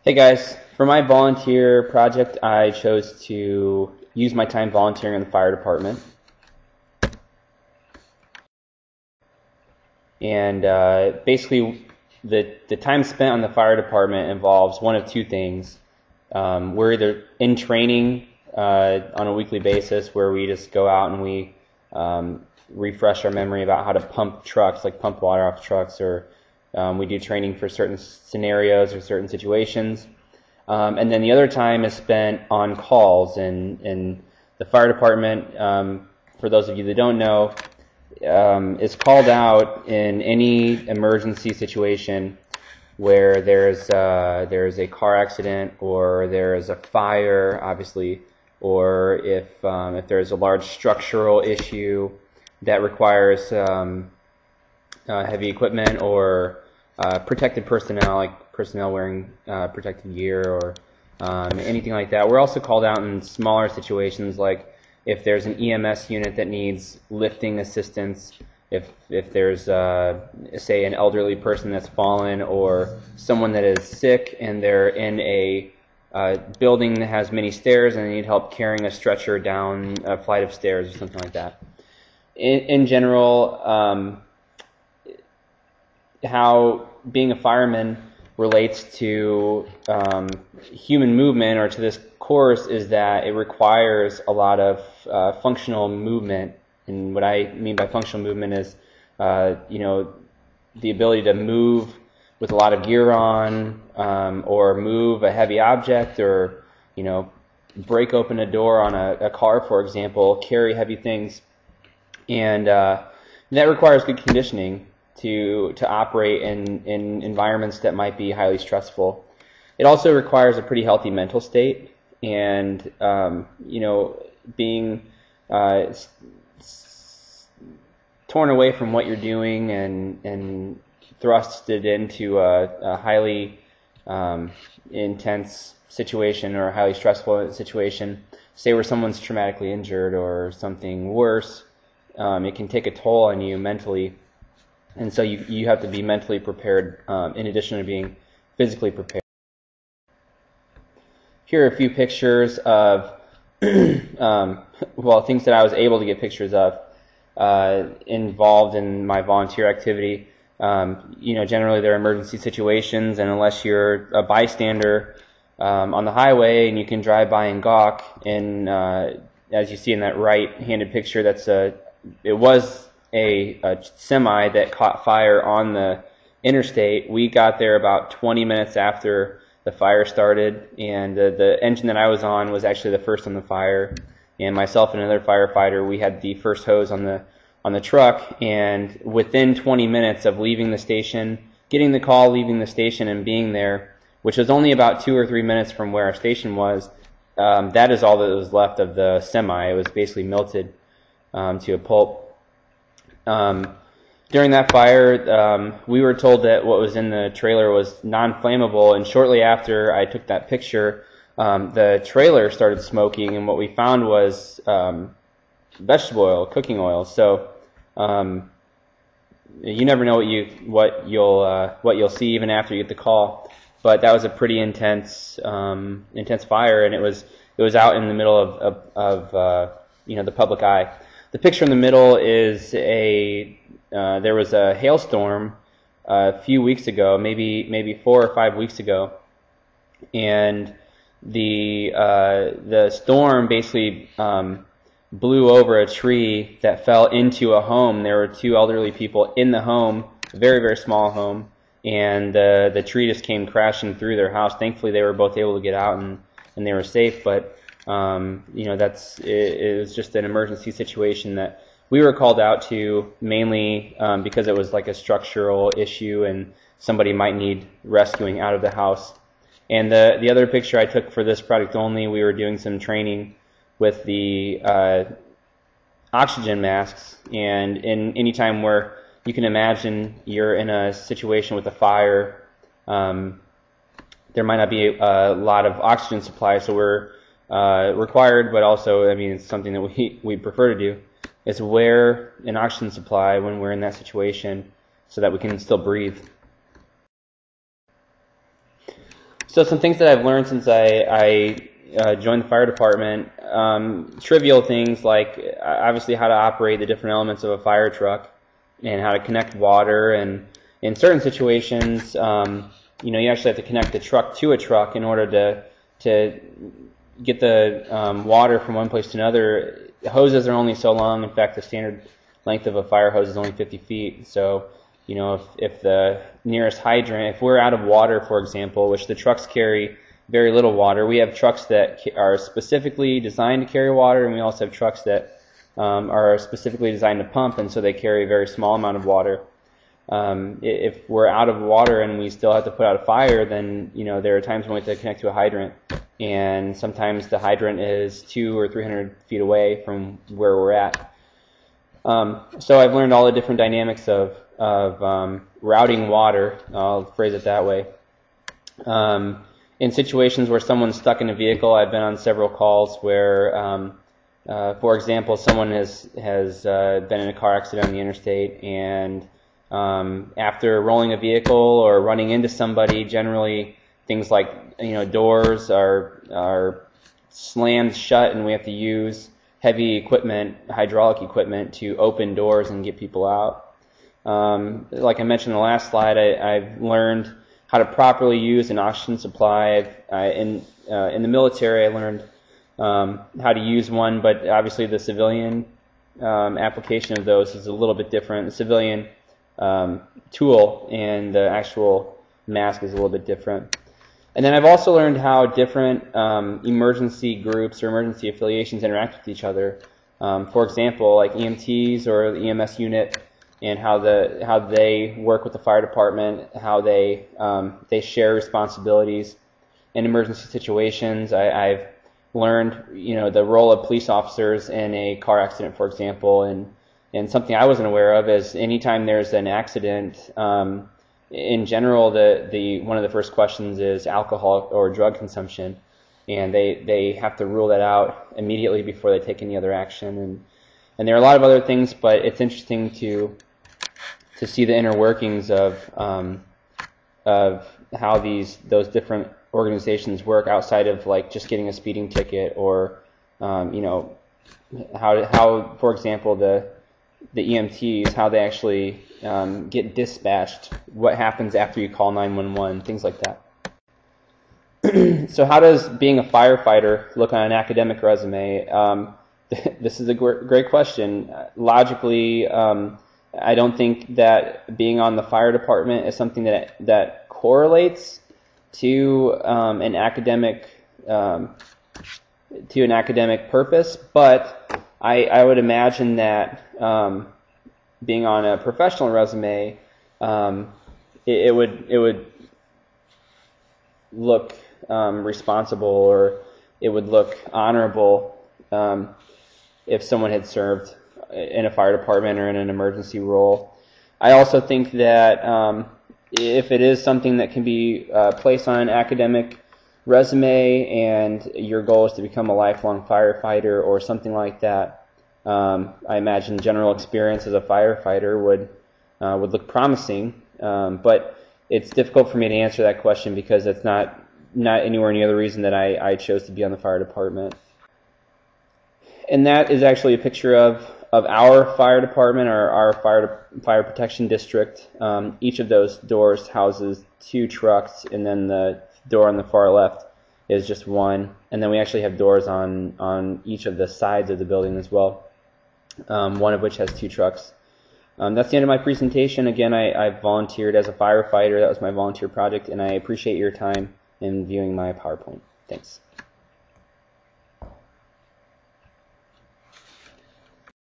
Hey guys, for my volunteer project, I chose to use my time volunteering in the fire department. And basically, the time spent on the fire department involves one of two things. We're either in training on a weekly basis where we just go out and we refresh our memory about how to pump trucks, like pump water off trucks, or we do training for certain scenarios or certain situations. And then the other time is spent on calls. And the fire department, for those of you that don't know, is called out in any emergency situation where there's a car accident, or there's a fire, obviously, or if there's a large structural issue that requires heavy equipment or protected personnel, like personnel wearing protective gear or anything like that. We're also called out in smaller situations, like if there's an EMS unit that needs lifting assistance, if there's say an elderly person that's fallen, or someone that is sick and they're in a building that has many stairs and they need help carrying a stretcher down a flight of stairs or something like that. In general, how being a fireman relates to human movement, or to this course, is that it requires a lot of functional movement. And what I mean by functional movement is the ability to move with a lot of gear on, or move a heavy object, or break open a door on a car, for example, carry heavy things. And that requires good conditioning to operate in environments that might be highly stressful. It also requires a pretty healthy mental state, and being torn away from what you're doing and thrusted into a highly intense situation, or a highly stressful situation, say where someone's traumatically injured or something worse. It can take a toll on you mentally. And so you have to be mentally prepared in addition to being physically prepared. Here are a few pictures of things that I was able to get pictures of involved in my volunteer activity. Generally they're emergency situations, and unless you're a bystander on the highway and you can drive by and gawk, and as you see in that right-handed picture, it was a semi that caught fire on the interstate. We got there about 20 minutes after the fire started, and the engine that I was on was actually the first on the fire. And myself and another firefighter, we had the first hose on the truck. And within 20 minutes of leaving the station, getting the call, leaving the station, and being there, which was only about 2 or 3 minutes from where our station was, that is all that was left of the semi. It was basically melted to a pulp. During that fire, we were told that what was in the trailer was non-flammable, and shortly after I took that picture, the trailer started smoking, and what we found was vegetable oil, cooking oil. So you never know what you'll see even after you get the call. But that was a pretty intense fire, and it was out in the middle of the public eye. The picture in the middle is there was a hailstorm a few weeks ago, maybe 4 or 5 weeks ago, and the storm basically blew over a tree that fell into a home. There were 2 elderly people in the home, a very, very small home, and the tree just came crashing through their house. Thankfully, they were both able to get out and they were safe, but it was just an emergency situation that we were called out to, mainly because it was like a structural issue and somebody might need rescuing out of the house. And the other picture I took for this project only, we were doing some training with the oxygen masks, and in any time where you can imagine you're in a situation with a fire, there might not be a lot of oxygen supply, so we're required, but also, it's something that we prefer to do, is wear an oxygen supply when we're in that situation so that we can still breathe. So some things that I've learned since I joined the fire department, trivial things like obviously how to operate the different elements of a fire truck and how to connect water, and in certain situations, you actually have to connect the truck to a truck in order to get the water from one place to another. Hoses are only so long. In fact, the standard length of a fire hose is only 50 feet. So, if the nearest hydrant, if we're out of water, for example, which the trucks carry very little water. We have trucks that are specifically designed to carry water, and we also have trucks that are specifically designed to pump, and so they carry a very small amount of water. If we're out of water and we still have to put out a fire, then there are times when we have to connect to a hydrant, and sometimes the hydrant is 200 or 300 feet away from where we're at. So I've learned all the different dynamics of routing water. I'll phrase it that way. In situations where someone's stuck in a vehicle, I've been on several calls where, for example, someone has been in a car accident on the interstate, and after rolling a vehicle or running into somebody, generally things like doors are slammed shut, and we have to use heavy equipment, hydraulic equipment, to open doors and get people out. Like I mentioned in the last slide, I've learned how to properly use an oxygen supply. In the military, I learned how to use one, but obviously the civilian application of those is a little bit different. The civilian tool and the actual mask is a little bit different. And then I've also learned how different emergency groups or emergency affiliations interact with each other. For example, like EMTs or the EMS unit, and how they work with the fire department, how they share responsibilities in emergency situations. I've learned the role of police officers in a car accident, for example, and something I wasn't aware of is anytime there's an accident, in general, one of the first questions is alcohol or drug consumption, and they have to rule that out immediately before they take any other action. And there are a lot of other things, but it's interesting to see the inner workings of how those different organizations work outside of like just getting a speeding ticket, or how for example the EMTs, how they actually get dispatched, what happens after you call 911, things like that. So how does being a firefighter look on an academic resume? This is a great question. Logically, I don't think that being on the fire department is something that correlates to an academic purpose, but I would imagine that being on a professional resume, it would look responsible, or it would look honorable if someone had served in a fire department or in an emergency role. I also think that if it is something that can be placed on an academic resume and your goal is to become a lifelong firefighter or something like that, I imagine general experience as a firefighter would look promising, but it's difficult for me to answer that question because it's not anywhere near the reason that I chose to be on the fire department. And that is actually a picture of our fire department, or our fire protection district. Each of those doors houses 2 trucks, and then the door on the far left is just one. And then we actually have doors on each of the sides of the building as well, one of which has 2 trucks. That's the end of my presentation. Again, I volunteered as a firefighter. That was my volunteer project, and I appreciate your time in viewing my PowerPoint. Thanks.